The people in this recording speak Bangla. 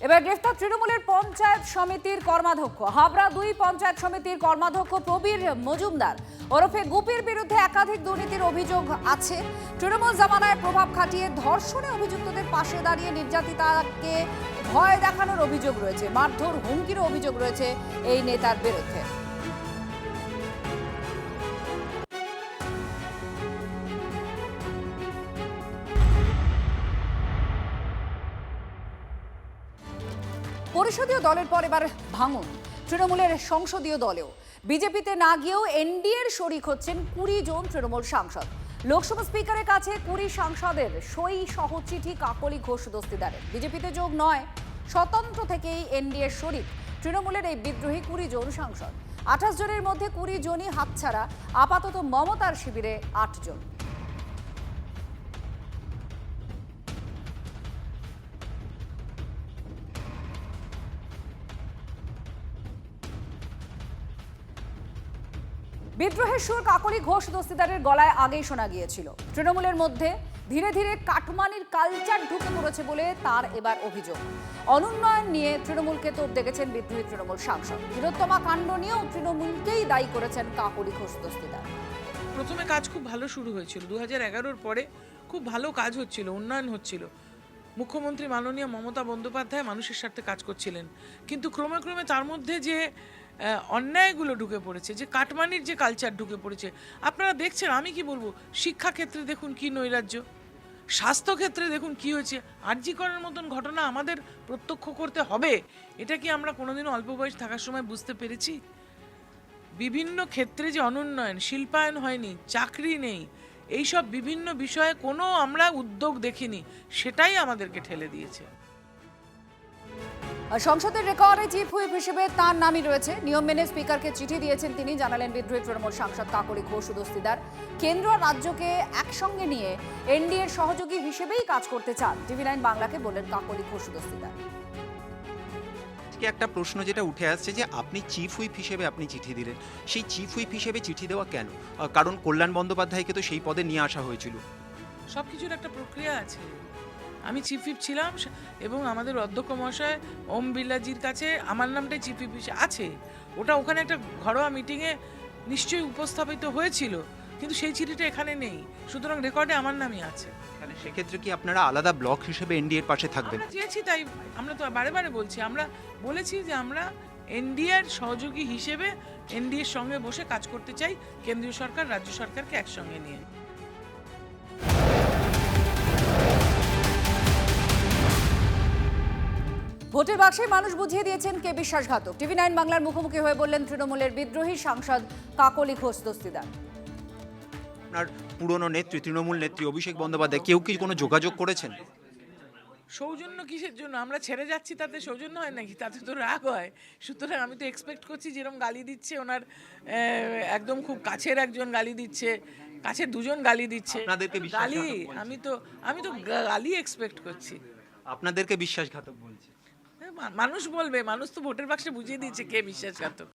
এবার গ্রেফতার তৃণমূলের পঞ্চায়েত সমিতির কর্মাধ্যক্ষ হাবড়া 2 পঞ্চায়েত সমিতির কর্মাধ্যক্ষ প্রবীর মজুমদার ওরফে গুপির বিরুদ্ধে একাধিক দুর্নীতির অভিযোগ আছে। তৃণমূল জামানায় প্রভাব খাটিয়ে ধর্ষণে অভিযুক্তদের পাশে দাঁড়িয়ে নির্যাতিতাকে ভয় দেখানোর অভিযোগ রয়েছে, মারধর হুমকিরও অভিযোগ রয়েছে এই নেতার বিরুদ্ধে। পরিষদীয় দলের পর এবার ভাঙন তৃণমূলের সংসদীয় দলেও। বিজেপিতে না গিয়েও এনডিএর শরিক হচ্ছেন 20 জন তৃণমূল সাংসদ। লোকসভা স্পিকারের কাছে 20 সাংসদের সই সহ চিঠি কাকলি ঘোষ দস্তিদারের। বিজেপিতে যোগ নয়, স্বতন্ত্র থেকেই এনডিএর শরিক তৃণমূলের এই বিদ্রোহী 20 জন সাংসদ। 28 জনের মধ্যে 20 জনই হাতছাড়া, আপাতত মমতার শিবিরে 8 জন। বিদ্রোহের সুর কাকলি ঘোষ দস্তিদারের গলায় আগেই শোনা গিয়েছিল। তৃণমূলের মধ্যে ধীরে ধীরে কাটমানির কালচার ঢুকে পড়েছে বলে তার এবার অভিযোগ। অনুন্নয়ন নিয়ে তৃণমূলকে তোপ দেখেছেন বিদ্রোহী তৃণমূল সাংসদ। তিলোত্তমা কাণ্ড নিয়েও তৃণমূলকেই দায়ী করেছেন কাকলি ঘোষ দস্তিদার। প্রথমে কাজ খুব ভালো শুরু হয়েছিল, 2011-র পরে খুব ভালো কাজ হচ্ছিল, উন্নয়ন হচ্ছিল। মুখ্যমন্ত্রী মাননীয় মমতা বন্দ্যোপাধ্যায় মানুষের স্বার্থে কাজ করছিলেন, কিন্তু ক্রমে ক্রমে তার মধ্যে যে অন্যায়গুলো ঢুকে পড়েছে, যে কাটমানির যে কালচার ঢুকে পড়েছে, আপনারা দেখছেন। আমি কি বলবো, শিক্ষাক্ষেত্রে দেখুন কি নৈরাজ্য, স্বাস্থ্যক্ষেত্রে দেখুন কি হয়েছে। আরজি করার মতন ঘটনা আমাদের প্রত্যক্ষ করতে হবে, এটা কি আমরা কোনোদিনও অল্প বয়স থাকার সময় বুঝতে পেরেছি? বিভিন্ন ক্ষেত্রে যে অনুন্নয়ন, শিল্পায়ন হয়নি, চাকরি নেই, এইসব বিভিন্ন বিষয়ে কোনো আমরা উদ্যোগ দেখিনি, সেটাই আমাদেরকে ঠেলে দিয়েছে। সংসদের রেকর্ডে চিফ হুইপ হিসেবে তার নামই রয়েছে। নিয়ম মেনে স্পিকারকে চিঠি দিয়েছেন তিনি, জানালেন বিদ্রোহী তৃণমূল সাংসদ কাকলি ঘোষ দস্তিদার। কেন্দ্র আর রাজ্যকে একসঙ্গে নিয়ে এনডিএর সহযোগী হিসেবেই কাজ করতে চান TV9 বাংলাকে বললেন কাকলি ঘোষ দস্তিদার। একটা প্রশ্ন যেটা উঠে আসছে যে আপনি চিফ হুইপ হিসেবে আপনি চিঠি দিলেন, সেই চিফ হুইপ হিসেবে চিঠি দেওয়া কেন? কারণ কল্যাণ বন্দ্যোপাধ্যায়কে তো সেই পদে নিয়ে আসা হয়েছিল। সব কিছুর একটা প্রক্রিয়া আছে। আমি চিফ হুইপ ছিলাম এবং আমাদের অধ্যক্ষ মহাশয় ওম বিড়লাজির কাছে আমার নামটাই চিফ হুইপ আছে। ওটা ওখানে একটা ঘরোয়া মিটিংয়ে নিশ্চয়ই উপস্থাপিত হয়েছিল, কিন্তু সেই চিঠিটা এখানে নেই, সুতরাং রেকর্ডে আমার নামই আছে। তাহলে সেক্ষেত্রে কি আপনারা আলাদা ব্লক হিসেবে এনডিএর পাশে থাকবেন? আমরা চেয়েছি তাই, আমরা তো বারে বারে বলছি, আমরা বলেছি যে আমরা এনডিএর সহযোগী হিসেবে এনডিএর সঙ্গে বসে কাজ করতে চাই, কেন্দ্রীয় সরকার রাজ্য সরকারকে একসঙ্গে নিয়ে। ভোটের বাক্সে মানুষ বুঝিয়ে দিয়েছেন কে বিশ্বাসঘাতক। TV9 বাংলার মুখোমুখি হয়ে বললেন তৃণমূলের বিদ্রোহী সাংসদ কাকলি ঘোষ দস্তিদার। আপনার পুরনো নেত্রী, তৃণমূল নেত্রী অভিষেক বন্দ্যোপাধ্যায় কেউ কি কোনো যোগাযোগ করেছেন? সৌজন্য কিসের জন্য? আমরা ছেড়ে যাচ্ছি তাতে সৌজন্য হয় নাকি? তাতে তো রাগ হয়। সুতরাং আমি তো এক্সপেক্ট করছি যেরকম গালি দিচ্ছে ওনার একদম খুব কাছের একজন গালি দিচ্ছে, কাছের দুজন গালি দিচ্ছে, আপনাদেরকে গালি বিশ্বাসঘাতক বলছে। আমি তো গালি এক্সপেক্ট করছি। আপনাদেরকে বিশ্বাসঘাতক বলছে। মানুষ বলবে, মানুষ তো ভোটের বাক্সে বুঝিয়ে দিয়েছে কে বিশ্বাসঘাতক।